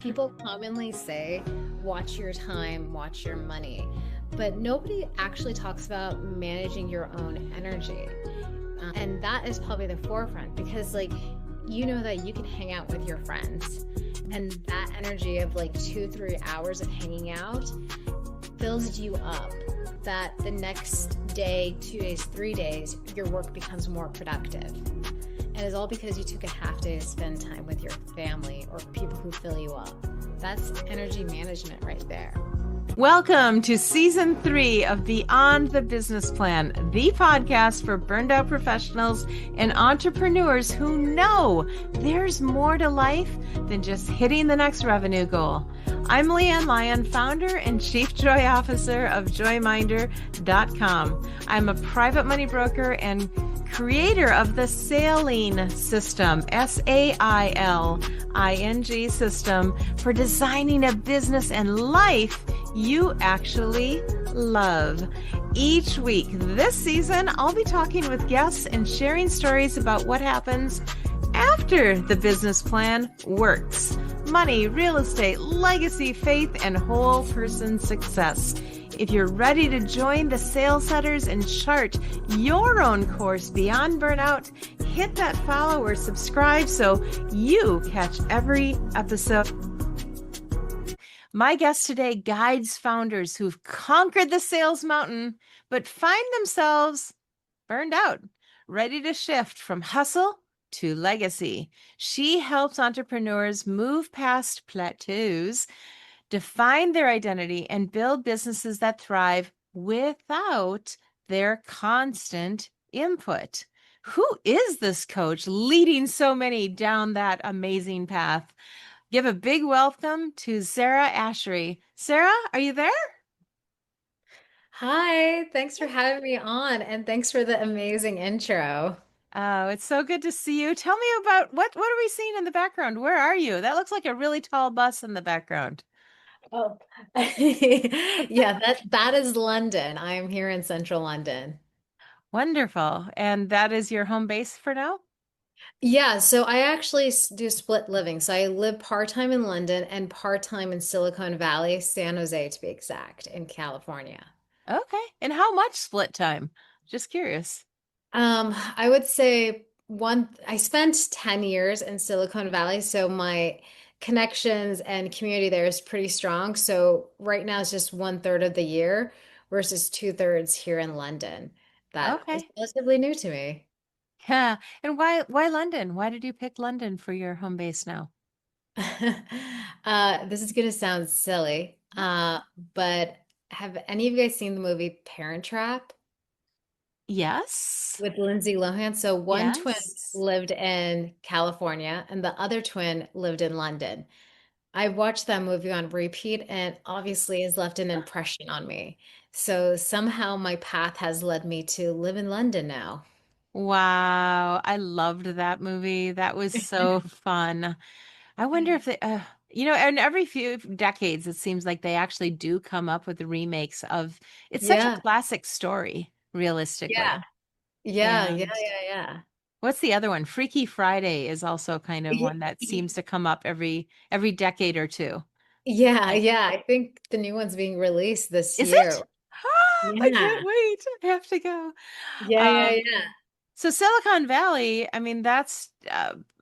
People commonly say, watch your time, watch your money, but nobody actually talks about managing your own energy. And that is probably the forefront because, you know that you can hang out with your friends, and that energy of 2, 3 hours of hanging out fills you up. That the next day, 2 days, 3 days, your work becomes more productive. And it's all because you took a half day to spend time with your family or people who fill you up. That's energy management right there. Welcome to Season 3 of Beyond the Business Plan, the podcast for burned out professionals and entrepreneurs who know there's more to life than just hitting the next revenue goal. I'm Lyon, founder and chief joy officer of joyminder.com. I'm a private money broker and creator of the Sailing System, SAILING system, for designing a business and life you actually love. Each week this season, I'll be talking with guests and sharing stories about what happens after the business plan works. Money, real estate, legacy, faith, and whole person success. If you're ready to join the sales setters and chart your own course beyond burnout, hit that follow or subscribe so you catch every episode. My guest today guides founders who've conquered the sales mountain, but find themselves burned out, ready to shift from hustle to legacy. She helps entrepreneurs move past plateaus, define their identity, and build businesses that thrive without their constant input. Who is this coach leading so many down that amazing path? Give a big welcome to Zehra Ashary. Zehra, are you there? Hi, thanks for having me on, and thanks for the amazing intro. Oh, it's so good to see you. Tell me about what are we seeing in the background? Where are you? That looks like a really tall bus in the background. Oh, yeah, that is London. I am here in central London. Wonderful. And that is your home base for now? Yeah, so I actually do split living. So I live part-time in London and part-time in Silicon Valley, San Jose to be exact, in California. Okay. And how much split time? Just curious. I would say I spent 10 years in Silicon Valley, so my connections and community there is pretty strong. So right now it's just 1/3 of the year versus 2/3 here in London. That is Okay. relatively new to me. Yeah. And why London? Why did you pick London for your home base now? This is gonna sound silly, but have any of you guys seen the movie Parent Trap Yes. with Lindsay Lohan? So one twin Yes. lived in California and the other twin lived in London. I watched that movie on repeat and obviously has left an impression on me. So somehow my path has led me to live in London now. Wow. I loved that movie. That was so fun. I wonder if in every few decades, it seems like they actually do come up with the remakes of, it's such a Yeah, classic story, yeah, realistically. yeah, And yeah. what's the other one? Freaky Friday is also kind of one that Yeah. seems to come up every decade or two. Yeah, Right. yeah. I think the new one's being released this Is year. it? Ah, I can't Yeah. wait. I have to go. Yeah, yeah, Um, yeah. so Silicon Valley, I mean, that's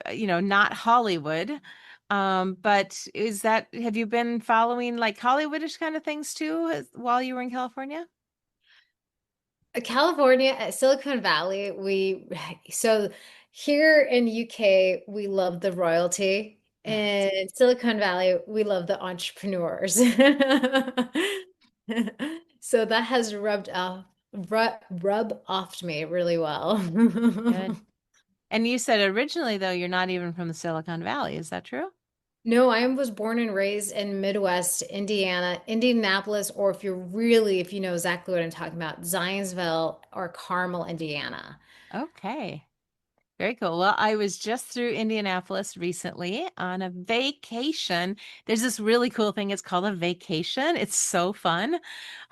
not Hollywood. But have you been following like Hollywoodish kind of things too while you were in California? California, Silicon Valley, so here in UK, we love the royalty. Yes. In Silicon Valley, we love the entrepreneurs. So that has rub off me really well. Good. And you said originally, though, you're not even from the Silicon Valley. Is that true? No, I was born and raised in Midwest Indiana, Indianapolis, or if you know exactly what I'm talking about, Zionsville or Carmel, Indiana. Okay. Very cool. Well, I was just through Indianapolis recently on a vacation. There's this really cool thing. It's called a vacation. It's so fun.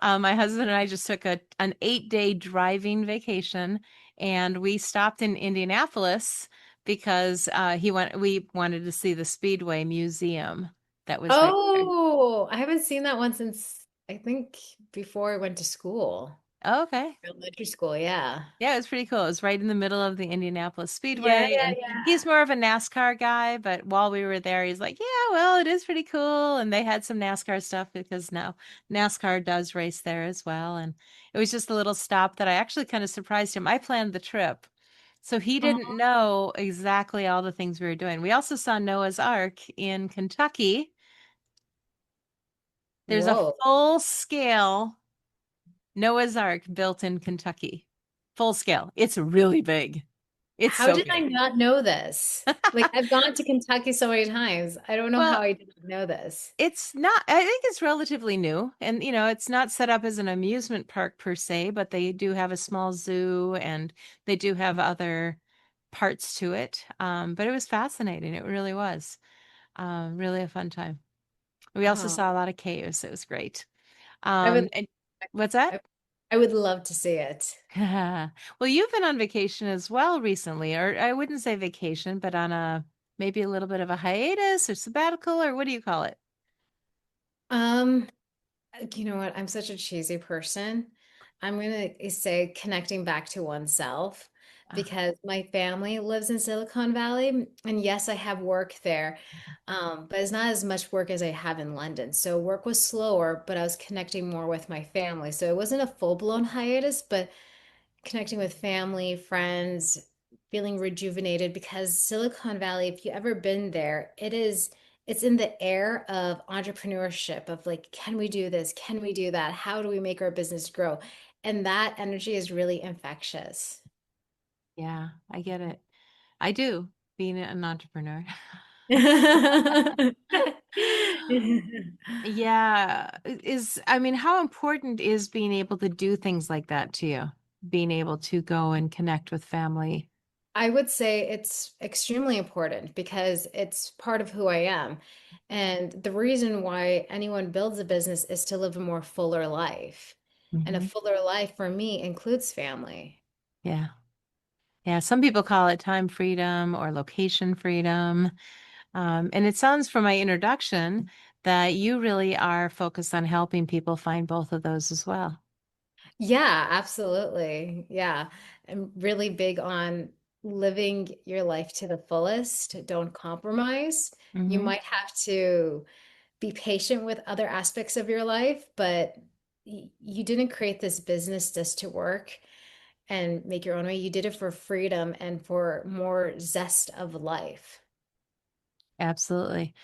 My husband and I just took an 8-day driving vacation, and we stopped in Indianapolis because we wanted to see the Speedway Museum. that was right there. Oh, I haven't seen that one since I think before I went to school, Oh, okay. elementary school. Yeah. Yeah, it was pretty cool. It was right in the middle of the Indianapolis Yeah, Speedway, yeah, and he's yeah. more of a NASCAR guy, but while we were there, he's like, "Yeah, well, it is pretty cool." And they had some NASCAR stuff because now NASCAR does race there as well. And it was just a little stop that I actually kind of surprised him. I planned the trip, so he didn't Oh, know exactly all the things we were doing. We also saw Noah's Ark in Kentucky. There's a whoa. full scale Noah's Ark built in Kentucky. Full scale. It's really big. It's How so did I big. not know this? Like, I've gone to Kentucky so many times. I don't know how Well, I didn't know this. it's not, I think it's relatively new. And, it's not set up as an amusement park per se, but they do have a small zoo and they do have other parts to it. But it was fascinating. It really was. Really a fun time. We also Oh, saw a lot of caves. It was great. I would, And what's that? I, I would love to see it. Well, you've been on vacation as well recently, or I wouldn't say vacation, but on a maybe a little bit of a hiatus or sabbatical, or what do you call it? Um, you know what? I'm such a cheesy person. I'm gonna say connecting back to oneself because my family lives in Silicon Valley, and yes, I have work there, but it's not as much work as I have in London. So work was slower, but I was connecting more with my family. So it wasn't a full-blown hiatus, but connecting with family, friends, feeling rejuvenated because Silicon Valley, if you ever been there, it's in the air of entrepreneurship of like, can we do this? Can we do that? How do we make our business grow? And that energy is really infectious. Yeah, I get it. I do, being an entrepreneur. Yeah, I mean, how important is being able to do things like that to you? Being able to go and connect with family. I would say it's extremely important because it's part of who I am. And the reason why anyone builds a business is to live a more fuller life. And a Hmm. fuller life for me includes family. Yeah. Yeah. Some people call it time freedom or location freedom. And it sounds from my introduction that you really are focused on helping people find both of those as well. Yeah, absolutely. Yeah. I'm really big on living your life to the fullest. Don't compromise. You Hmm. might have to be patient with other aspects of your life, but you didn't create this business just to work and make your own way. You did it for freedom and for more zest of life. Absolutely.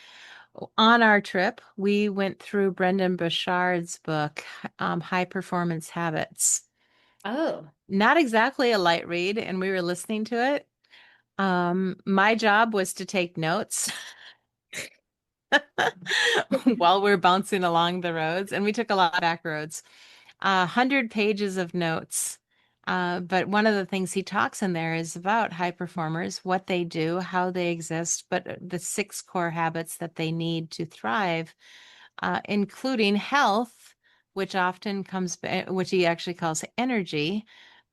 On our trip, we went through Brendan Burchard's book, High Performance Habits. Oh, Not exactly a light read, and we were listening to it. My job was to take notes while we're bouncing along the roads, and we took a lot of back roads. 100 pages of notes. But one of the things he talks in there is about high performers, what they do, how they exist, but the six core habits that they need to thrive, including health, which often which he actually calls energy,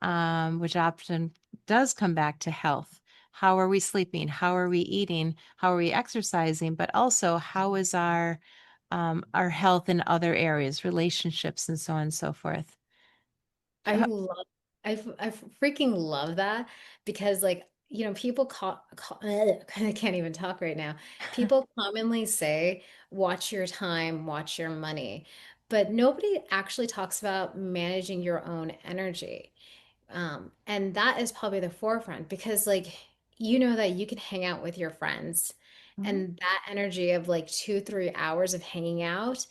which often does come back to health. How are we sleeping? How are we eating? How are we exercising? But also, how is our health in other areas, relationships, and so on and so forth. I love, I freaking love that because people I can't even talk right now. People commonly say, watch your time, watch your money, but nobody actually talks about managing your own energy. And that is probably the forefront because you know that you can hang out with your friends Mhm. and that energy of like 2, 3 hours of hanging out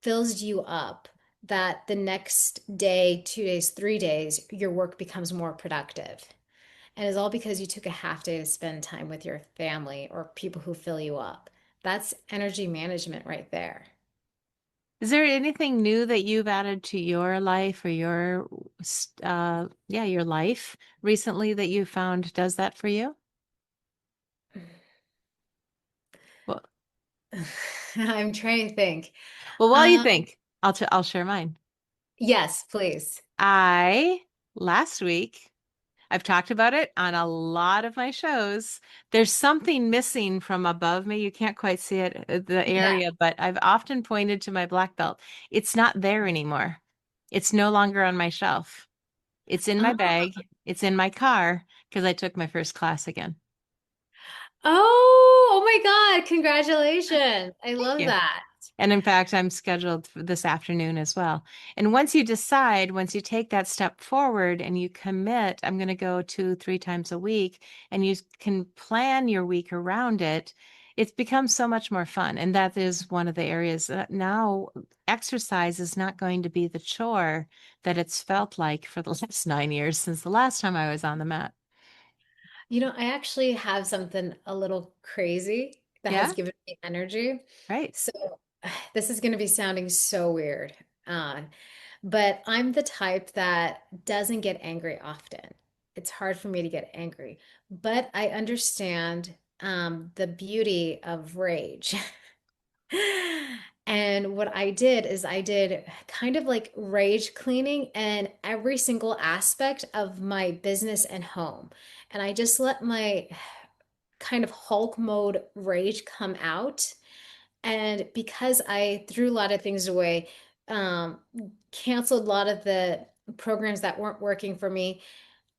fills you up that the next day, 2 days, 3 days, your work becomes more productive. And it's all because you took a half day to spend time with your family or people who fill you up. That's energy management right there. Is there anything new that you've added to your life or your life recently that you found does that for you? Well, I'm trying to think. well, while you Um, think, I'll share mine. yes, please. I last week I've talked about it on a lot of my shows. There's something missing from above me. You can't quite see it, the Yeah. area, but I've often pointed to my black belt. It's not there anymore. It's no longer on my shelf. It's in my Oh, bag. It's in my car because I took my first class again. oh my God. Congratulations. I Thank love you. that. And in fact, I'm scheduled for this afternoon as well. And once you take that step forward and you commit, I'm going to go 2, 3 times a week, and you can plan your week around it, it's become so much more fun. And that is one of the areas that now exercise is not going to be the chore that it's felt like for the last 9 years since the last time I was on the mat. I actually have something a little crazy that has Yeah, given me energy. right. So this is going to be sounding so weird. Uh, but I'm the type that doesn't get angry often. It's hard for me to get angry, but I understand the beauty of rage. And what I did is I did kind of like rage cleaning in every single aspect of my business and home. And I just let my kind of Hulk mode rage come out. And because I threw a lot of things away, um, canceled a lot of the programs that weren't working for me,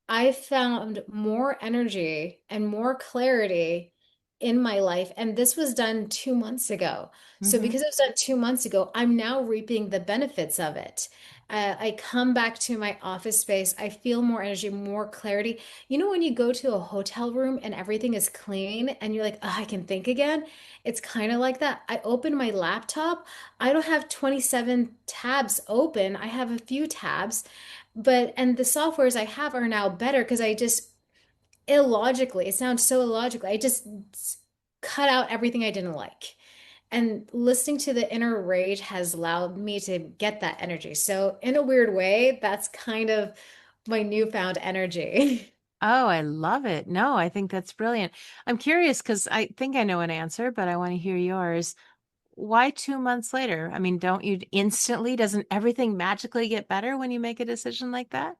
I found more energy and more clarity in my life. And this was done 2 months ago. So, Hmm. because it was done 2 months ago, I'm now reaping the benefits of it. I come back to my office space, I feel more energy, more clarity. When you go to a hotel room and everything is clean and you're like, oh, I can think again? It's kind of like that. I open my laptop, I don't have 27 tabs open, I have a few tabs. And the softwares I have are now better because I just illogically, it sounds so illogical. I just cut out everything I didn't like. And listening to the inner rage has allowed me to get that energy. So, in a weird way, that's kind of my newfound energy. Oh, I love it. No, I think that's brilliant. I'm curious because I think I know an answer, but I want to hear yours. Why 2 months later? I mean, don't you instantly, doesn't everything magically get better when you make a decision like that?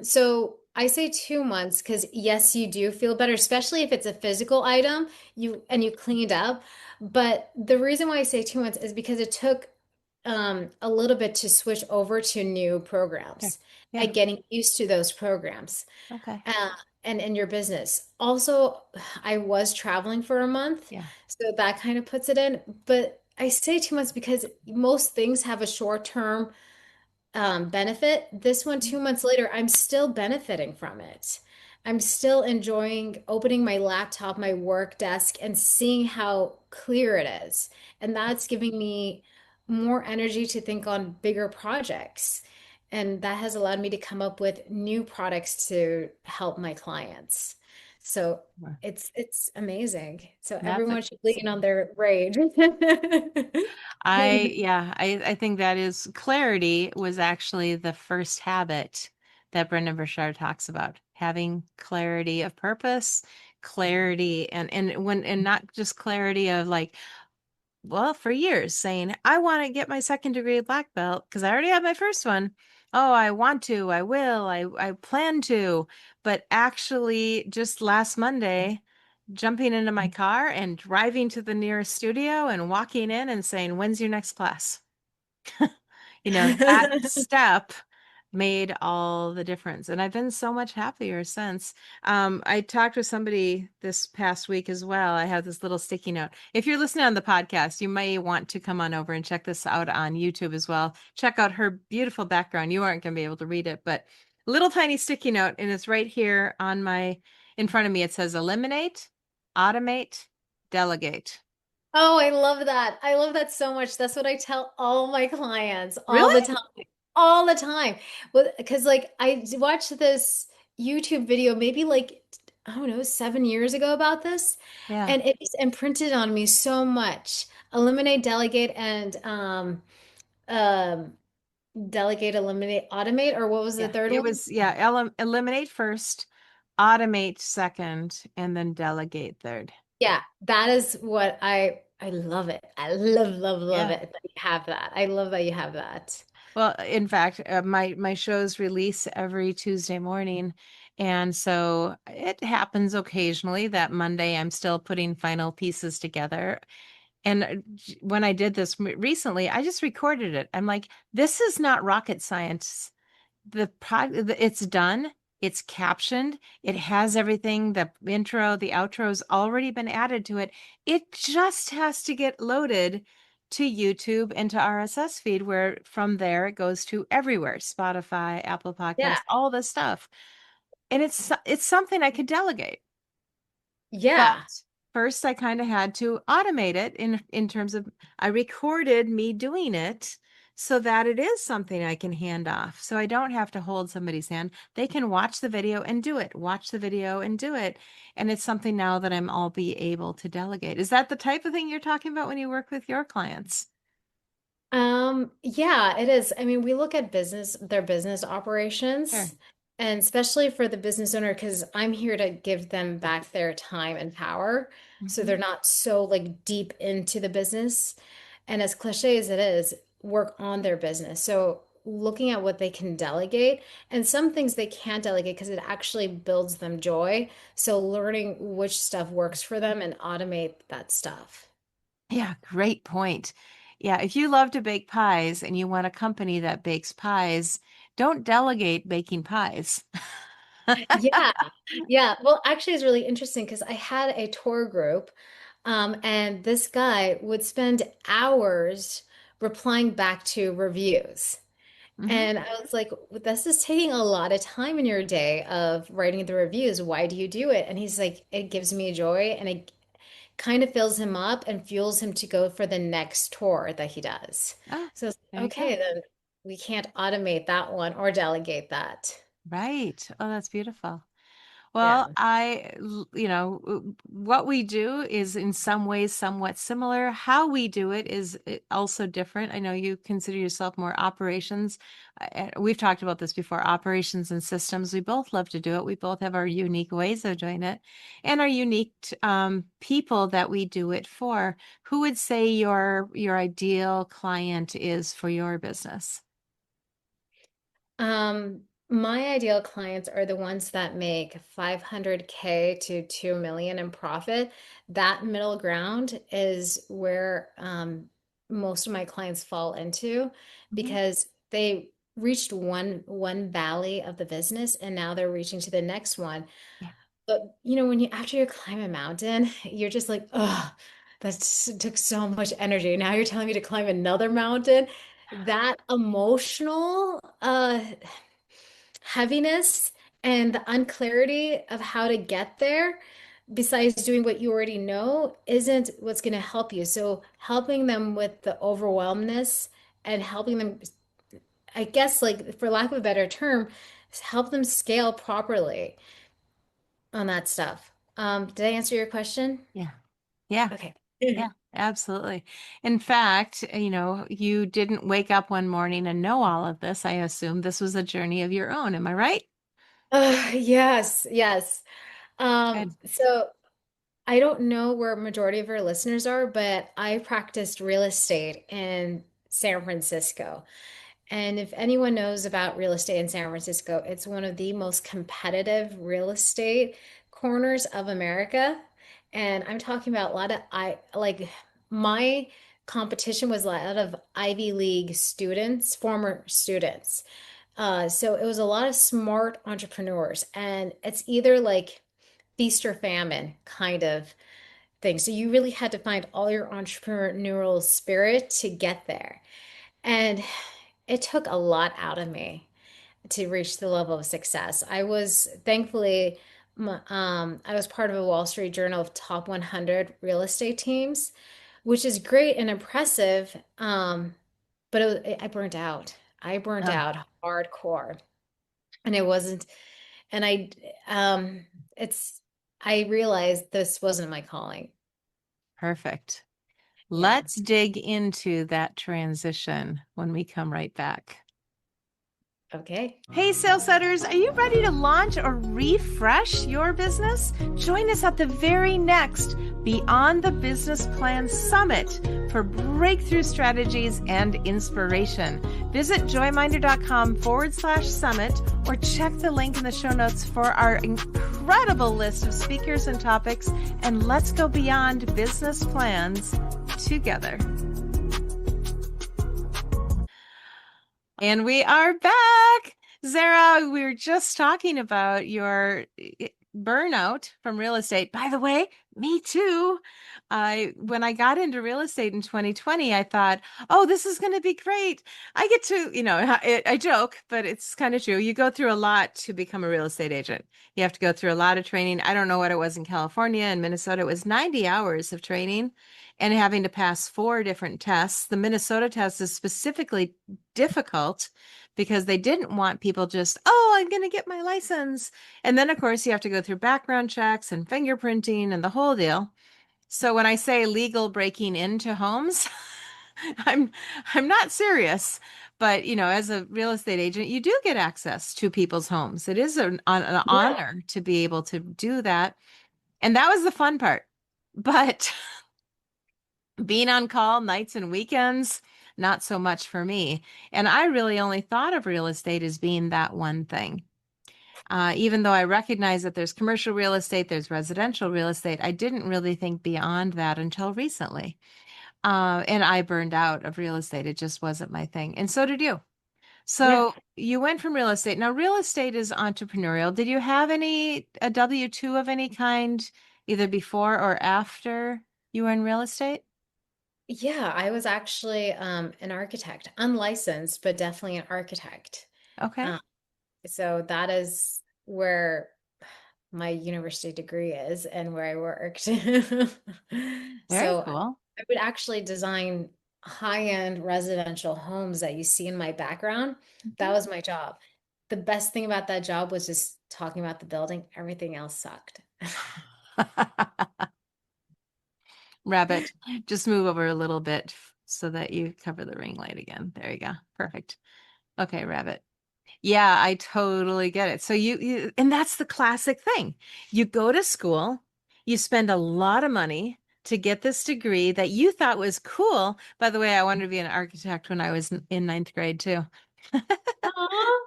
So I say 2 months because yes, you do feel better, especially if it's a physical item you cleaned up. But the reason why I say 2 months is because it took a little bit to switch over to new Okay. programs Yeah. and getting used to those programs Okay. uh, and in your business. Also, I was traveling for a month, Yeah. so that kind of puts it in. But I say 2 months because most things have a short-term benefit. This one, 2 months later, I'm still benefiting from it. I'm still enjoying opening my laptop, my work desk, and seeing how clear it is. And that's giving me more energy to think on bigger projects. And that has allowed me to come up with new products to help my clients. So Sure. it's amazing. So That's everyone should lean on amazing. their rage. I think that is clarity was actually the first habit that Brendan Burchard talks about. Having clarity of purpose, clarity and not just clarity of like, well, for years saying, I want to get my second degree black belt because I already have my first one. Oh, I want to, I will, I plan to. But actually, just last Monday, jumping into my car and driving to the nearest studio and walking in and saying, when's your next class? That step made all the difference. And I've been so much happier since. I talked with somebody this past week as well. I have this little sticky note. If you're listening on the podcast, you may want to come on over and check this out on YouTube as well. Check out her beautiful background. You aren't going to be able to read it, but little tiny sticky note, and it's right here in front of me. It says eliminate, automate, delegate. Oh, I love that. I love that so much. That's what I tell all my clients all the Really? time. All the time. Well, because like watched this YouTube video maybe like I don't know, 7 years ago about this, Yeah. and it just imprinted on me so much. Eliminate, delegate, and um delegate, eliminate, automate, or what was the Yeah. third It one? was, yeah, eliminate first, automate second, and then delegate third. Yeah, that is what I love it. I love, love, love Yeah. it that you have that. I love that you have that. Well, in fact, my shows release every Tuesday morning, and so it happens occasionally that Monday I'm still putting final pieces together. And when I did this recently, I just recorded it. I'm like, this is not rocket science. It's done, it's captioned, it has everything, the intro, the outro's already been added to it. It just has to get loaded to YouTube and to RSS feed, where from there it goes to everywhere, Spotify, Apple Yeah. Podcasts, all this stuff. And it's something I could delegate. Yeah. But first, I kind of had to automate it in terms of I recorded me doing it so that it is something I can hand off. So I don't have to hold somebody's hand. They can watch the video and do it, watch the video and do it. And it's something now that I'll be able to delegate. Is that the type of thing you're talking about when you work with your clients? Yeah, it is. I mean, we look at their business Sure. operations, and especially for the business owner, because I'm here to give them back their time and power. So Mhm. they're not so like deep into the business. And as cliche as it is, work on their business. So looking at what they can delegate and some things they can't delegate because it actually builds them joy. So learning which stuff works for them and automate that stuff. Yeah, great point. Yeah, if you love to bake pies and you want a company that bakes pies, don't delegate baking pies. Yeah, yeah. Well, actually, it's really interesting because I had a tour group, and this guy would spend hours replying back to reviews. Mhm. And I was like, this is taking a lot of time in your day of writing the reviews. Why do you do it? And he's like, it gives me joy and it kind of fills him up and fuels him to go for the next tour that he does. Oh, So, it's there you okay, go. then we can't automate that one or delegate that. Right. Oh, that's beautiful. Yeah. Well, what we do is in some ways somewhat similar. How we do it is also different. I know you consider yourself more operations. We've talked about this before, operations and systems. We both love to do it. We both have our unique ways of doing it and our unique people that we do it for. Who would say your ideal client is for your business? My ideal clients are the ones that make 500K to 2 million in profit. That middle ground is where most of my clients fall into Mhm. because they reached one valley of the business and now they're reaching to the next one. Yeah. But when you after you climb a mountain, you're just like, oh, that took so much energy. Now you're telling me to climb another mountain. That emotional heaviness and the unclarity of how to get there, besides doing what you already know, isn't what's going to help you. So helping them with the overwhelmness and helping them, I guess, like for lack of a better term, help them scale properly on that stuff. Did I answer your question? Yeah. Yeah. Okay. Yeah, absolutely. In fact, you didn't wake up one morning and know all of this. I assume this was a journey of your own. Am I right? Yes, yes. Good. So I don't know where majority of our listeners are, but I practiced real estate in San Francisco. And if anyone knows about real estate in San Francisco, it's one of the most competitive real estate corners of America. And I'm talking about a lot of I like my competition was a lot of Ivy League students, former students. So it was a lot of smart entrepreneurs, and it's either like feast or famine kind of thing. So you really had to find all your entrepreneurial spirit to get there. And it took a lot out of me to reach the level of success. I was thankfully, I was part of a Wall Street Journal of top 100 real estate teams, which is great and impressive. But I burnt out. I burnt Oh, out hardcore, and it wasn't. And it's. I realized this wasn't my calling. perfect. Yeah. Let's dig into that transition when we come right back. Okay. Hey, sales setters, are you ready to launch or refresh your business? Join us at the very next Beyond the Business Plan Summit for breakthrough strategies and inspiration. Visit joyminder.com/summit or check the link in the show notes for our incredible list of speakers and topics. And let's go beyond business plans together. And we are back. Zehra, we were just talking about your burnout from real estate. By the way, me too. When I got into real estate in 2020, I thought, oh, this is going to be great. I get to, I joke, but it's kind of true. You go through a lot to become a real estate agent. You have to go through a lot of training. I don't know what it was in California and Minnesota. It was 90 hours of training and having to pass 4 different tests. The Minnesota test is specifically difficult because they didn't want people just, oh, I'm going to get my license. And then, of course, you have to go through background checks and fingerprinting and the whole deal. So when I say legal breaking into homes, I'm not serious. But, as a real estate agent, you do get access to people's homes. It is an honor to be able to do that. And that was the fun part. But being on call nights and weekends, not so much for me. And I really only thought of real estate as being that one thing. Even though I recognize that there's commercial real estate, there's residential real estate, I didn't really think beyond that until recently. And I burned out of real estate. It just wasn't my thing. And so did you. Yeah. So you went from real estate. Now, real estate is entrepreneurial. Did you have a W-2 of any kind, either before or after you were in real estate? Yeah, I was actually an architect, unlicensed, but definitely an architect. Okay. Um, so that is where my university degree is and where I worked. Very So cool. I would actually design high-end residential homes that you see in my background. That was my job. The best thing about that job was just talking about the building. Everything else sucked. Rabbit, just move over a little bit so that you cover the ring light again. There you go. Perfect. Okay, Rabbit. Yeah, I totally get it. So and that's the classic thing. You go to school, you spend a lot of money to get this degree that you thought was cool. By the way, I wanted to be an architect when I was in ninth grade too. Aw.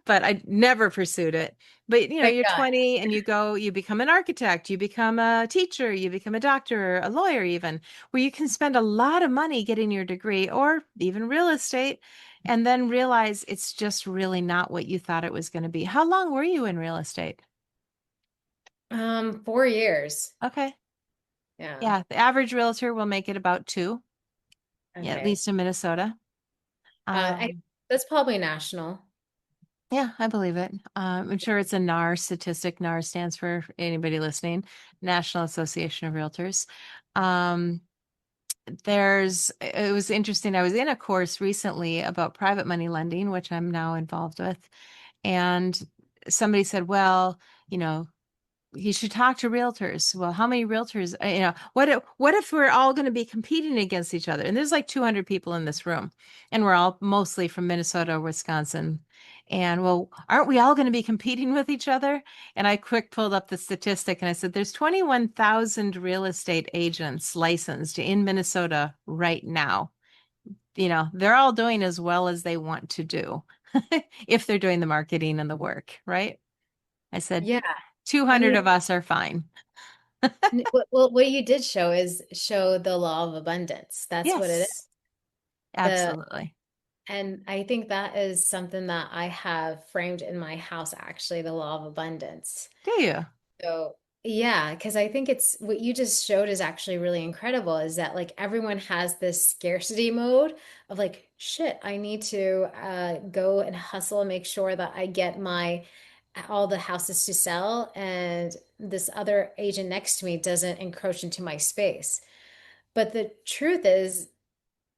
But I never pursued it. But Thank you're God. 20 and you become an architect, you become a teacher, you become a doctor, a lawyer even, where you can spend a lot of money getting your degree or even real estate and then realize it's just really not what you thought it was going to be. How long were you in real estate? 4 years. Okay. Yeah. Yeah, the average realtor will make it about 2. Yeah, at Okay. least in Minnesota. I Um, That's probably national. Yeah, I believe it. I'm sure it's a NAR statistic. NAR stands for anybody listening, National Association of Realtors. Um, it was interesting. I was in a course recently about private money lending, which I'm now involved with. And somebody said, well, you know, you should talk to realtors. Well, how many realtors, what if we're all going to be competing against each other? And there's like 200 people in this room, and we're all mostly from Minnesota, Wisconsin. And well, aren't we all going to be competing with each other? And I quick pulled up the statistic and I said, there's 21,000 real estate agents licensed in Minnesota right now. They're all doing as well as they want to do if they're doing the marketing and the work, right? I said, Yeah. I 200 mean, of us are fine. what you did show the law of abundance. That's what it is. Yes, The absolutely. And I think that is something that I have framed in my house, actually, the law of abundance. Do you? So, yeah, because I think it's what you just showed is actually really incredible is that like everyone has this scarcity mode of like, shit, I need to go and hustle and make sure that I get my all the houses to sell and this other agent next to me doesn't encroach into my space. But the truth is,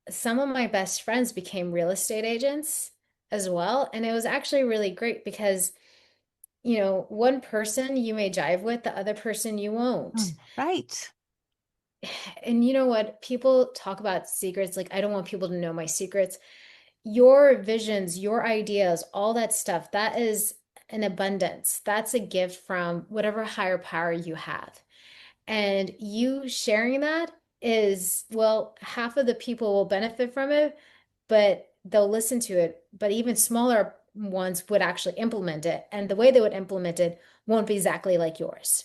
some of my best friends became real estate agents as well. And it was actually really great because, one person you may jive with, the other person you won't. Right. And you know what? People talk about secrets. Like, I don't want people to know my secrets. your visions, your ideas, all that stuff, that is an abundance. That's a gift from whatever higher power you have. And you sharing that is, well, half of the people will benefit from it, but they'll listen to it. But even smaller ones would actually implement it. And the way they would implement it won't be exactly like yours.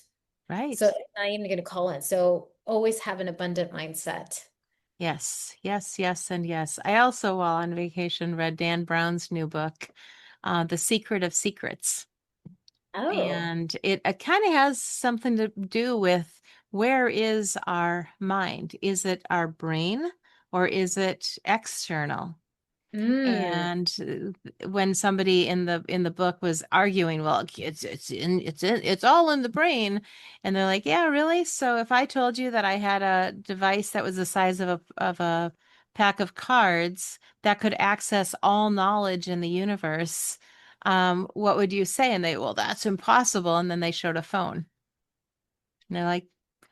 So Right. it's not even going to call in. So always have an abundant mindset. Yes, yes, yes, and yes. I also, while on vacation, read Dan Brown's new book, The Secret of Secrets. Oh. And it kind of has something to do with where is our mind? Is it our brain or is it external? Mm. And when somebody in the book was arguing, well, it's all in the brain, and they're like, yeah, really? So if I told you that I had a device that was the size of a pack of cards that could access all knowledge in the universe, what would you say? And they, well, that's impossible. And then they showed a phone, and they're like,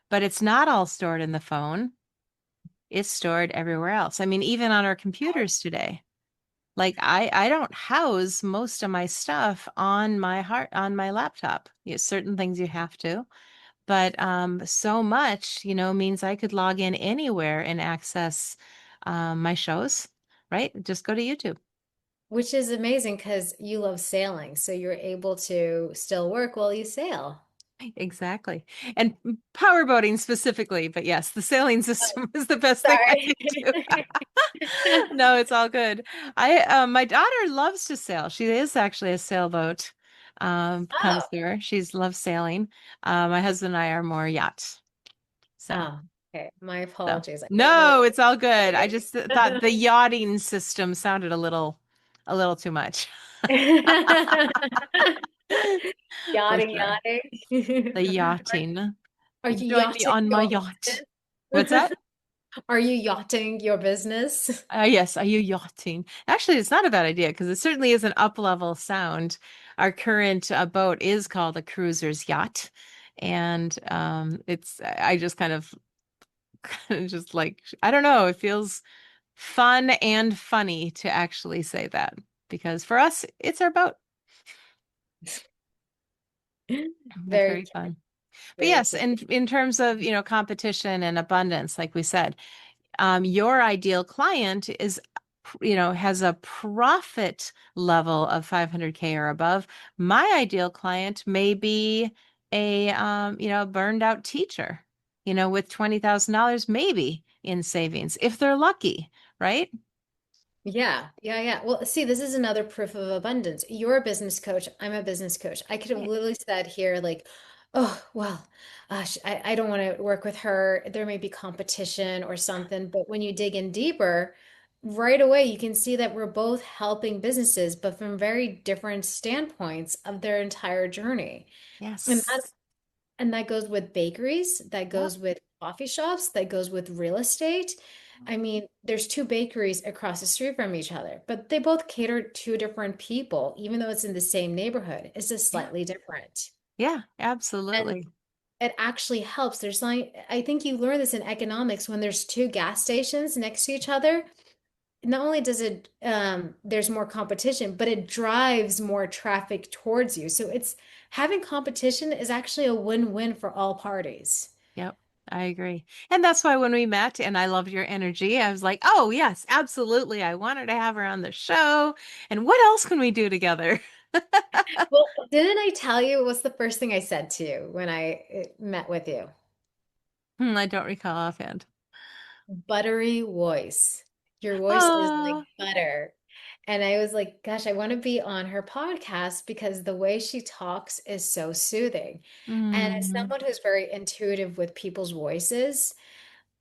but it's not all stored in the phone. It's stored everywhere else. I mean, even on our computers today. Like I don't house most of my stuff on my laptop. Certain things you have to, but so much, means I could log in anywhere and access my shows, right? Just go to YouTube. Which is amazing because you love sailing. So you're able to still work while you sail. Exactly. And powerboating specifically, but yes, the sailing Oh, system is the best thing I sorry. can do. No, it's all good. My daughter loves to sail. She is actually a sailboat Oh, connoisseur. She's loves sailing. My husband and I are more yacht. So, oh, okay. My so apologies. I didn't know no, it's all good. I just thought the that. yachting system sounded a little too much. For Yachting, sure. yachting. The Are, yachting. are you Join me yachting on my your yacht. What's business? that? Are you yachting your business? Yes, are you yachting? Actually, it's not a bad idea because it certainly is an up-level sound. Our current boat is called a cruiser's yacht, and it's I just kind of, kind of just like I don't know, it feels fun and funny to actually say that because for us, it's our boat. That's Very very cute, fun. But very yes, cute. and in terms of, competition and abundance, like we said, your ideal client is, has a profit level of 500K or above. My ideal client may be a burned out teacher, with $20,000 maybe in savings if they're lucky, right? Yeah, yeah, yeah. Well, see, this is another proof of abundance. You're a business coach. I'm a business coach. I could have Right. literally said here, like, oh, well, I don't want to work with her. There may be competition or something. But when you dig in deeper, right away, you can see that we're both helping businesses, but from very different standpoints of their entire journey. And that Yes. and that goes with bakeries, that Yep. goes with coffee shops, that goes with real estate. I mean, there's two bakeries across the street from each other, but they both cater to different people, even though it's in the same neighborhood. It's just Yeah. slightly different. Yeah, And absolutely. it actually helps. There's like, I think you learn this in economics when there's two gas stations next to each other. Not only does it, there's more competition, but it drives more traffic towards you. So it's having competition is actually a win-win for all parties. Yep, I agree. And that's why when we met and I loved your energy, I was like, oh, yes, absolutely. I wanted to have her on the show. And what else can we do together? Well, didn't I tell you what's the first thing I said to you when I met with you? I don't recall offhand. Buttery voice. Your voice is like Oh, butter. And I was like, gosh, I want to be on her podcast because the way she talks is so soothing. And as mm, someone who's very intuitive with people's voices,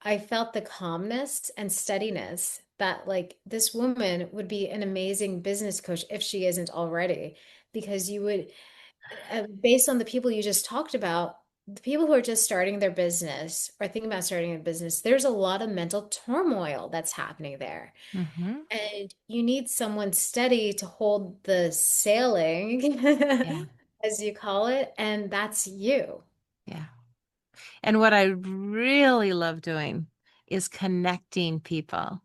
I felt the calmness and steadiness that like this woman would be an amazing business coach if she isn't already, because you would based on the people you just talked about, the people who are just starting their business or thinking about starting a business, there's a lot of mental turmoil that's happening there. hmm. And you need someone steady to hold the sailing, Yeah, as you call it, and that's you. yeah. And what I really love doing is connecting people.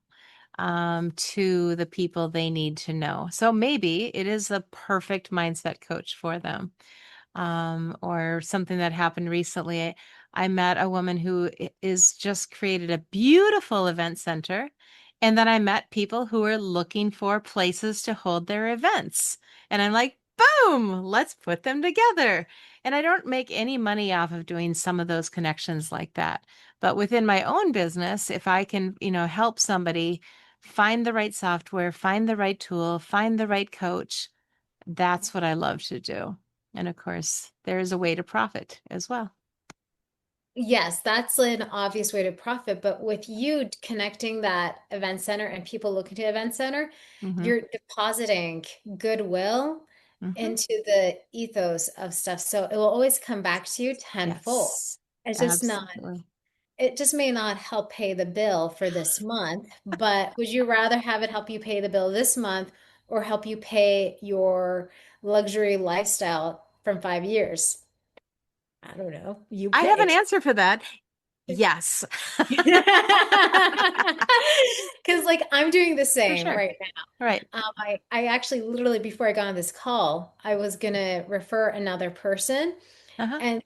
to the people they need to know. So maybe it is a perfect mindset coach for them. Or something that happened recently. I met a woman who is just created a beautiful event center. And then I met people who are looking for places to hold their events. And I'm like, boom, let's put them together. And I don't make any money off of doing some of those connections like that. But within my own business, if I can, help somebody find the right software, find the right tool, find the right coach, that's what I love to do. And of course, there is a way to profit as well. Yes, that's an obvious way to profit. But with you connecting that event center and people looking to event center, Hmm. you're depositing goodwill Hmm. into the ethos of stuff. So it will always come back to you tenfold. Yes, It's just not, absolutely. it just may not help pay the bill for this month, but would you rather have it help you pay the bill this month or help you pay your luxury lifestyle from 5 years? I don't know. You I have an pick. answer for that. Yes. Because like I'm doing the For same sure. right now. Right. I actually literally before I got on this call, I was gonna refer another person, Uh-huh. and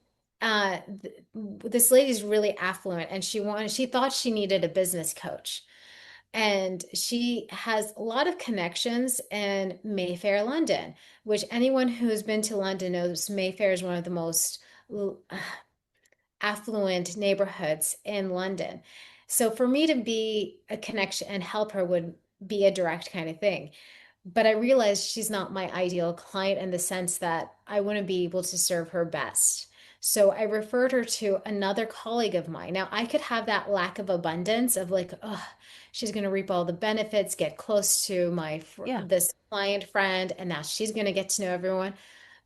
this lady's really affluent, and she thought she needed a business coach, and she has a lot of connections in Mayfair, London, which anyone who's been to London knows Mayfair is one of the most affluent neighborhoods in London. So for me to be a connection and help her would be a direct kind of thing. But I realized she's not my ideal client in the sense that I wouldn't be able to serve her best. So I referred her to another colleague of mine. Now I could have that lack of abundance of like, oh, she's going to reap all the benefits, get close to Yeah. this client friend, and now she's going to get to know everyone.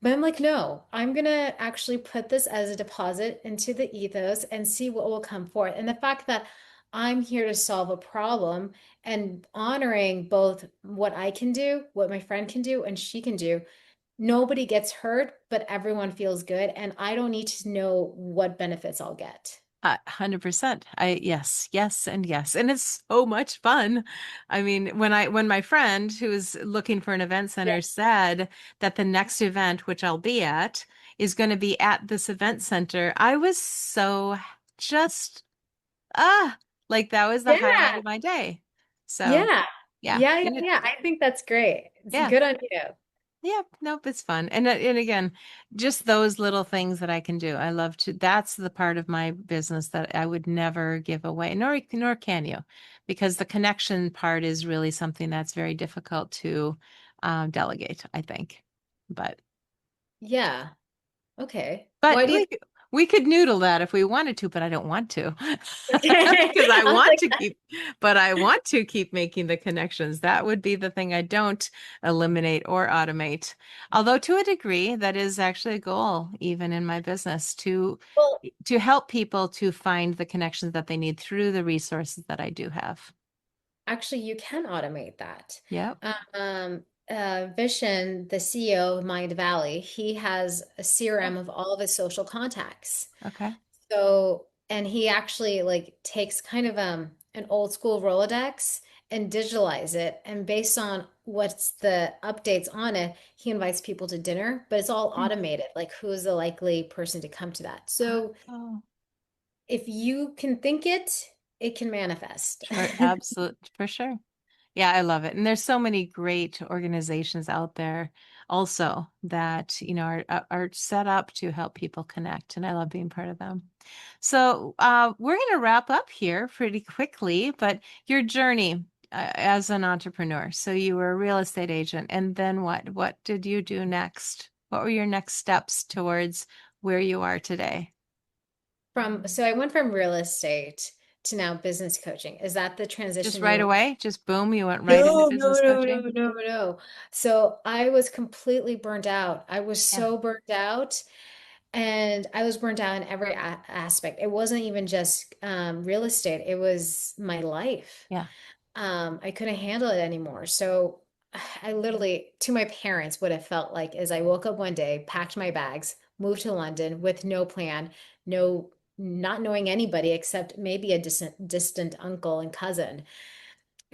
But I'm like, no, I'm gonna actually put this as a deposit into the ethos and see what will come forth. And the fact that I'm here to solve a problem and honoring both what I can do, what my friend can do, and she can do. Nobody gets hurt, but everyone feels good. And I don't need to know what benefits I'll get. 100%. Yes, yes, and yes. And it's so much fun. I mean, when my friend who is looking for an event Yeah. center said that the next event, which I'll be at, is going to be at this event center, I was so just ah, like that was the highlight Yeah. of my day. So, Yeah. yeah. Yeah. Yeah. And Yeah. I think that's great. It's yeah. good on you. Yeah, nope, it's fun. And again, just those little things that I can do. I love to, that's the part of my business that I would never give away, nor can you, because the connection part is really something that's very difficult to delegate, I think. But Yeah. Okay. but Why do you we could noodle that if we wanted to, but I don't want to. Okay. Because I was like, I want to keep making the connections. That would be the thing I don't eliminate or automate. Although to a degree, that is actually a goal, even in my business, well, to help people to find the connections that they need through the resources that I do have. actually, you can automate that. Yep. Vishen, the CEO of Mind Valley, he has a Oh, CRM of all of his social contacts. okay. So, and he actually like takes kind of an old school Rolodex and digitalize it. And based on what's the updates on it, he invites people to dinner, but it's all Hmm. automated. Like who is the likely person to come to that? So Oh, if you can think it, it can manifest. for sure. Yeah, I love it. And there's so many great organizations out there also that, are set up to help people connect. And I love being part of them. So we're going to wrap up here pretty quickly, but your journey as an entrepreneur. So you were a real estate agent. And then what? What did you do next? What were your next steps towards where you are today? So I went from real estate to now business coaching. Is that the Just transition you right want? away? Just boom, you went right into No, no, business no, no, coaching? no, no. So I was completely burnt out. I was Yeah. so burnt out, and I was burnt out in every a aspect. It wasn't even just real estate, it was my life. Yeah. I couldn't handle it anymore. So I literally, to my parents, what it felt like is I woke up one day, packed my bags, moved to London with no plan, no, not knowing anybody except maybe a distant uncle and cousin.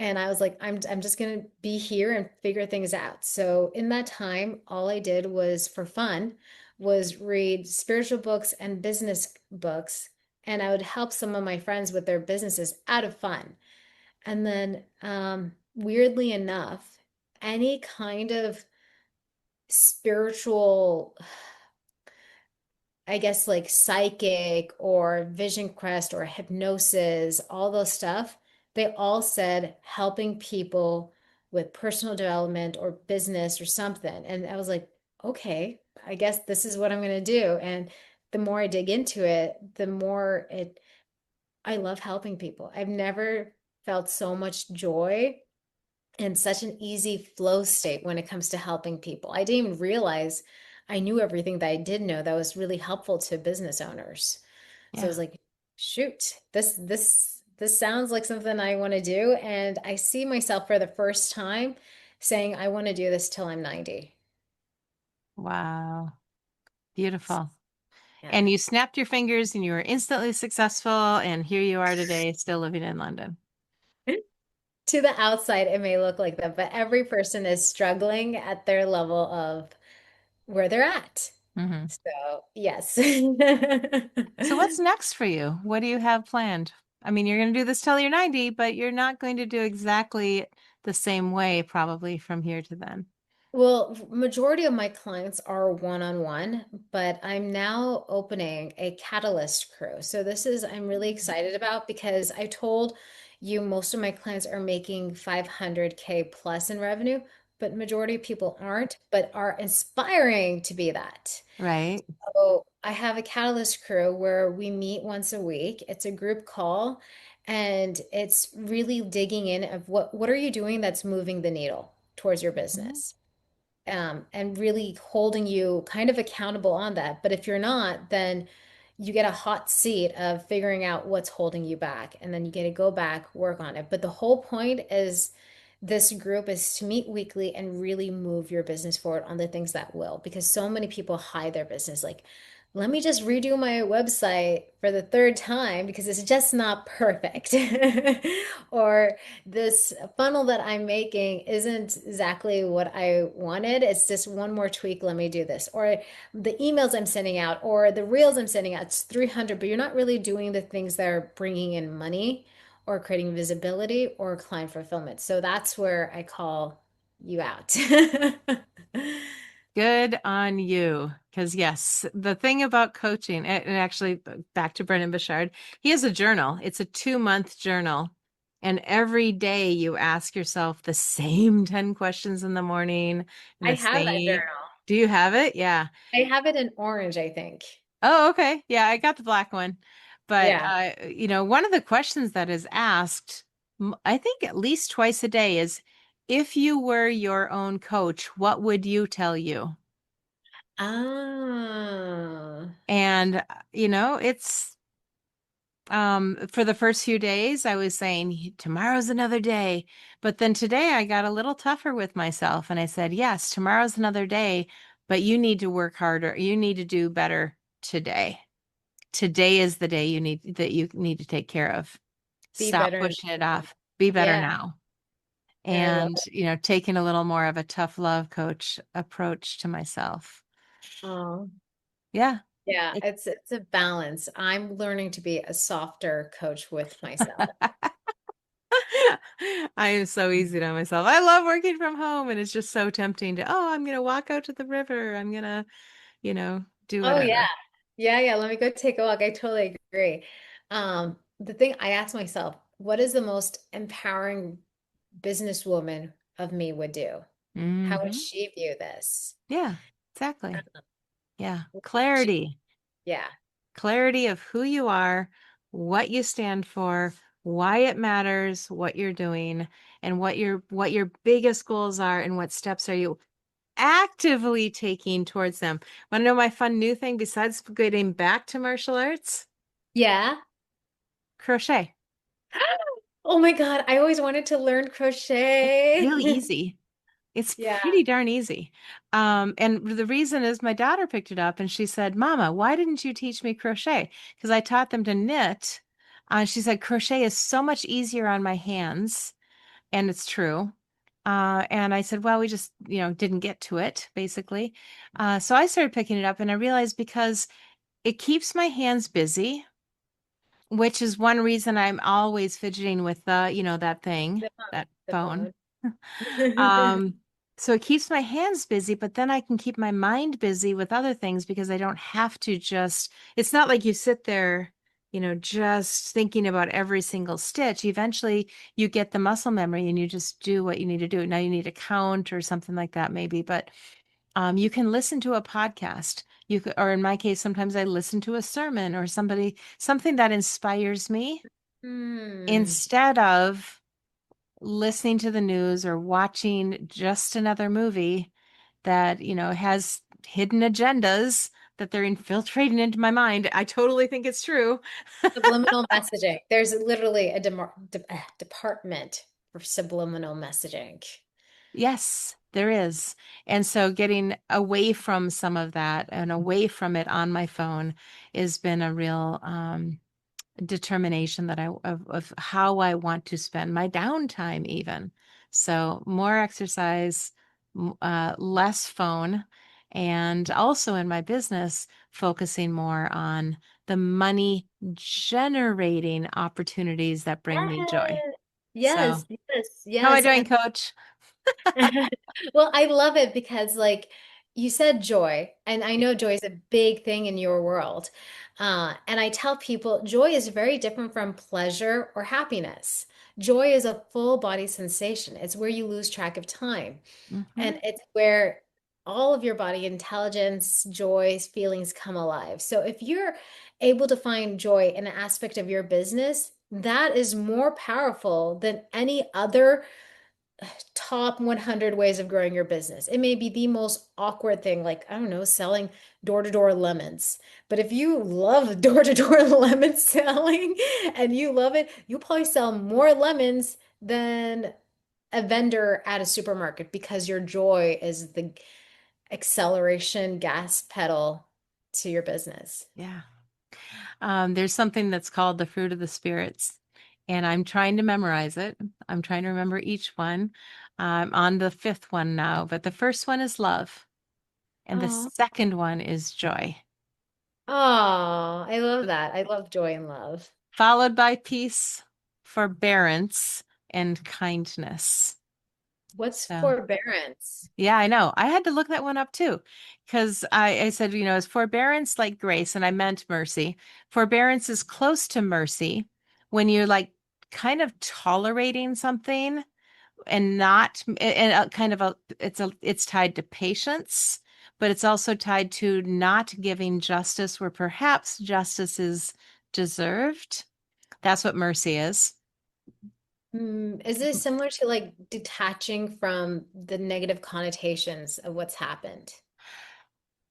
And I was like, I'm just gonna be here and figure things out. So in that time, all I did was for fun, was read spiritual books and business books, and I would help some of my friends with their businesses out of fun. And then, weirdly enough, any kind of spiritual, I guess like psychic or vision quest or hypnosis, all those stuff, they all said helping people with personal development or business or something. And I was like, okay, I guess this is what I'm going to do. And the more I dig into it, the more I love helping people. I've never felt so much joy and such an easy flow state when it comes to helping people. I didn't even realize I knew everything that I did know that was really helpful to business owners. So I Yeah. was like, shoot, this sounds like something I want to do. And I see myself for the first time saying, I want to do this till I'm 90. Wow. Beautiful. Yeah. And you snapped your fingers and you were instantly successful. And here you are today, still living in London. To the outside, it may look like that, but every person is struggling at their level of where they're at. Hmm. So, yes. So what's next for you? What do you have planned? I mean, you're going to do this till you're 90, but you're not going to do exactly the same way probably from here to then. Well, majority of my clients are one-on-one, but I'm now opening a catalyst crew. So this is I'm really excited about because I told you most of my clients are making 500K plus in revenue, but majority of people aren't, but are inspiring to be that. Right. So I have a catalyst crew where we meet once a week. It's a group call and it's really digging in of what are you doing that's moving the needle towards your Mhm. business, and really holding you kind of accountable on that. But if you're not, then you get a hot seat of figuring out what's holding you back, and then you get to go back, work on it. But the whole point is this group is to meet weekly and really move your business forward on the things that will, because so many people hide their business. Like, let me just redo my website for the third time because it's just not perfect. Or this funnel that I'm making isn't exactly what I wanted. It's just one more tweak. Let me do this. Or the emails I'm sending out or the reels I'm sending out, it's 300, but you're not really doing the things that are bringing in money or creating visibility or client fulfillment. So that's where I call you out. Good on you. Because, yes, the thing about coaching, and actually back to Brendan Bouchard, he has a journal. It's a 2-month journal. And every day you ask yourself the same 10 questions in the morning and I the have that same. journal. Do you have it? Yeah. I have it in orange, I think. Oh, okay. Yeah, I got the black one. But, Yeah. one of the questions that is asked, I think at least twice a day is, if you were your own coach, what would you tell you? Ah. And, it's for the first few days, I was saying, tomorrow's another day. But then today I got a little tougher with myself and I said, yes, tomorrow's another day, but you need to work harder. You need to do better today. Today is the day you need to take care of. Be Stop better. pushing it off. Be better Yeah, now. I love And, it. taking a little more of a tough love coach approach to myself. Oh, Yeah. yeah, it's a balance. I'm learning to be a softer coach with myself. I am so easy on myself. I love working from home and it's just so tempting to, oh, I'm going to walk out to the river. I'm going to, do Oh yeah. whatever. Yeah, yeah. Let me go take a walk. I totally agree. The thing I ask myself, what is the most empowering businesswoman of me would do? How would Hmm. she view this? Yeah, exactly. Yeah. What would she- Clarity. Yeah. Clarity of who you are, what you stand for, why it matters, what you're doing, and what your biggest goals are and what steps are you actively taking towards them. Want to know my fun new thing besides getting back to martial arts? Yeah. Crochet. Oh my God, I always wanted to learn It's crochet. really easy. It's Yeah. pretty darn easy. And the reason is my daughter picked it up and she said, Mama, why didn't you teach me crochet? Because I taught them to knit. She said, crochet is so much easier on my hands. and it's true. And I said, well, we just, didn't get to it, basically. So I started picking it up, and I realized because it keeps my hands busy, which is one reason I'm always fidgeting with that thing, The phone. that The phone. phone. Um, so it keeps my hands busy, but then I can keep my mind busy with other things because I don't have to it's not like you sit there, just thinking about every single stitch. Eventually you get the muscle memory and you just do what you need to do. Now you need to count or something like that, maybe, but you can listen to a podcast. You could, or in my case, sometimes I listen to a sermon or something that inspires me Hmm. instead of listening to the news or watching just another movie that, has hidden agendas that they're infiltrating into my mind. I totally think it's true. Subliminal messaging. There's literally a department for subliminal messaging. Yes, there is. And so getting away from some of that and away from it on my phone has been a real determination that of how I want to spend my downtime even. So more exercise, less phone, and also in my business, focusing more on the money generating opportunities that bring me joy. So Yes, yes, how am I yes. doing, coach? Well, I love it because, like you said, joy, and I know joy is a big thing in your world. And I tell people joy is very different from pleasure or happiness. Joy is a full body sensation. It's where you lose track of time. And Hmm. it's where all of your body intelligence, joys, feelings come alive. So if you're able to find joy in an aspect of your business, that is more powerful than any other top 100 ways of growing your business. It may be the most awkward thing, like, I don't know, selling door-to-door lemons. But if you love door-to-door lemon selling and you love it, you'll probably sell more lemons than a vendor at a supermarket because your joy is the acceleration gas pedal to your business. Yeah. There's something that's called the fruit of the spirits, and I'm trying to memorize it. I'm trying to remember each one. I'm on the fifth one now, but the first one is love, and the Oh, second one is joy, oh, I love that. I love joy and love. followed by peace, forbearance, and kindness. What's So, forbearance? yeah, I know. I had to look that one up too, because I said, is forbearance like grace? And I meant mercy. Forbearance is close to mercy when you're like kind of tolerating something and not, and kind of it's tied to patience, but it's also tied to not giving justice where perhaps justice is deserved. That's what mercy is. Is this similar to like detaching from the negative connotations of what's happened?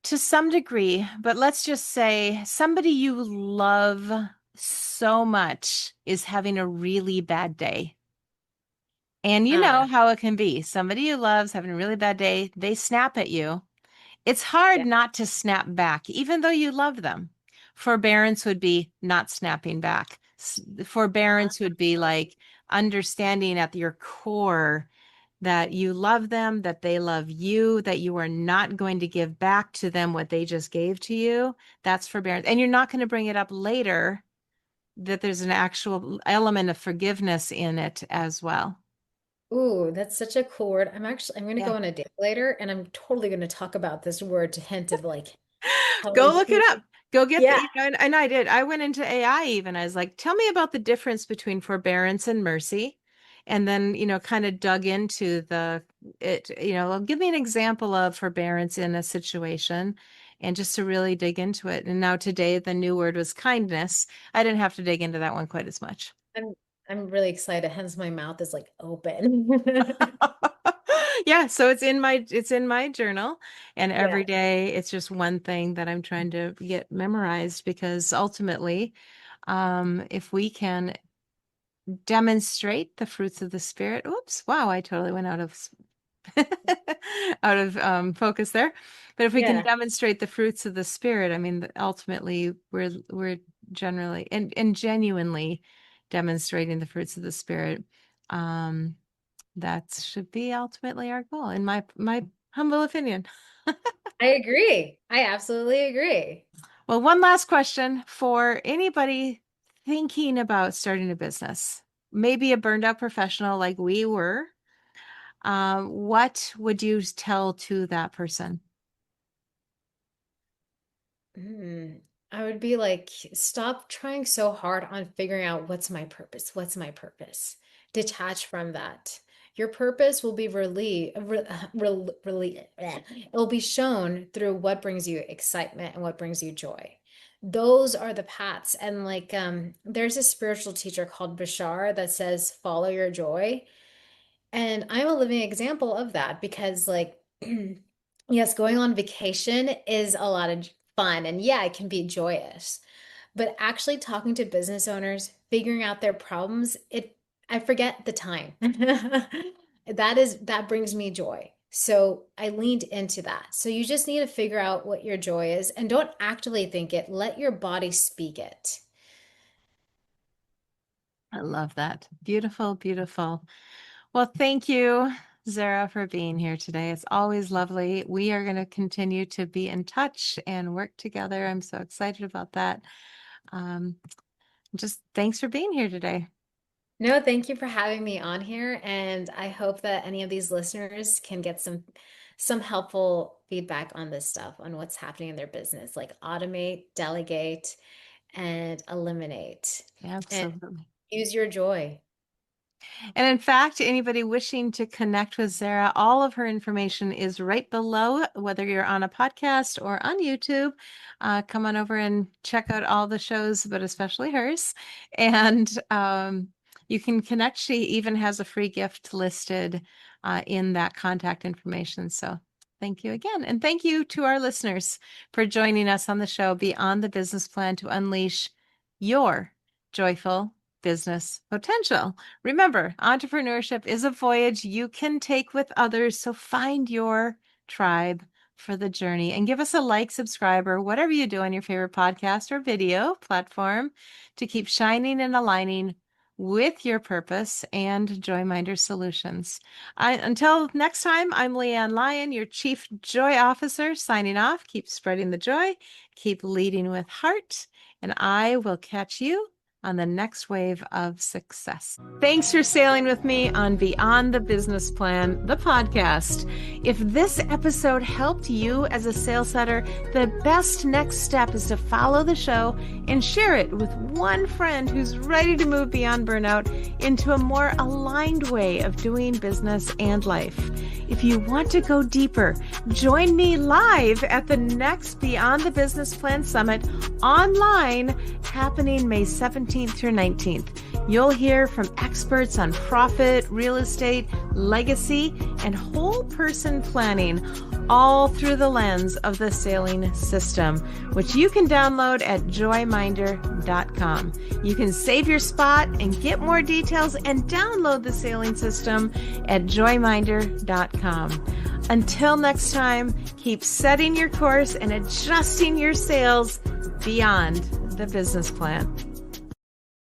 To some degree, but let's just say somebody you love so much is having a really bad day. And you know Uh, how it can be. Somebody you love's having a really bad day, they snap at you. It's hard yeah. not to snap back, even though you love them. Forbearance would be not snapping back. Forbearance would be like understanding at your core that you love them, that they love you, that you are not going to give back to them what they just gave to you. That's forbearance. And you're not going to bring it up later, that there's an actual element of forgiveness in it as well. Ooh, that's such a cool word. I'm going to Yeah. go on a date later and I'm totally going to talk about this word to hint of like how Go I look it feel. up. Go get Yeah. and I did. I went into AI even. I was like, tell me about the difference between forbearance and mercy. And then, kind of dug into give me an example of forbearance in a situation and just to really dig into it. And now today, the new word was kindness. I didn't have to dig into that one quite as much. I'm I'm really excited. Hence my mouth is like open. Yeah, so it's in my journal, and Yeah. every day it's just one thing that I'm trying to get memorized because ultimately, if we can demonstrate the fruits of the spirit, oops, wow, I totally went out of out of focus there. But if we can Yeah. demonstrate the fruits of the spirit, I mean, ultimately we're generally and genuinely demonstrating the fruits of the spirit. Um, That should be ultimately our goal, in my humble opinion. I agree. I absolutely agree. Well, one last question for anybody thinking about starting a business, maybe a burned out professional like we were. What would you tell to that person? I would be like, stop trying so hard on figuring out what's my purpose. What's my purpose? Detach from that. Your purpose will be it will be shown through what brings you excitement and what brings you joy. Those are the paths. And like, there's a spiritual teacher called Bashar that says, follow your joy. And I'm a living example of that because, like, yes, going on vacation is a lot of fun. And yeah, it can be joyous. But actually talking to business owners, figuring out their problems, I forget the time. That brings me joy. So I leaned into that. So you just need to figure out what your joy is and don't actively think it. Let your body speak it. I love that. Beautiful, beautiful. Well, thank you, Zehra, for being here today. It's always lovely. We are going to continue to be in touch and work together. I'm so excited about that. Um, just thanks for being here today. No, thank you for having me on here, and I hope that any of these listeners can get some helpful feedback on this stuff, on what's happening in their business, like automate, delegate, and eliminate, and Absolutely. use your joy. And in fact, anybody wishing to connect with Zehra, all of her information is right below, whether you're on a podcast or on YouTube. Come on over and check out all the shows, but especially hers. And you can connect. She even has a free gift listed in that contact information. So thank you again. And thank you to our listeners for joining us on the show Beyond the Business Plan to unleash your joyful business potential. Remember, entrepreneurship is a voyage you can take with others. So find your tribe for the journey and give us a like, subscribe, or whatever you do on your favorite podcast or video platform to keep shining and aligning with your purpose and Joyminder Solutions. Until next time, I'm Leanne Lyon, your Chief Joy Officer, signing off. Keep spreading the joy, keep leading with heart, and I will catch you on the next wave of success. Thanks for sailing with me on Beyond the Business Plan, the podcast. If this episode helped you as a sales setter, the best next step is to follow the show and share it with one friend who's ready to move beyond burnout into a more aligned way of doing business and life. If you want to go deeper, join me live at the next Beyond the Business Plan Summit online happening May 17th through 19th. You'll hear from experts on profit, real estate, legacy, and whole person planning, all through the lens of the sailing system, which you can download at joyminder.com. You can save your spot and get more details and download the sailing system at joyminder.com. Until next time, keep setting your course and adjusting your sails beyond the business plan.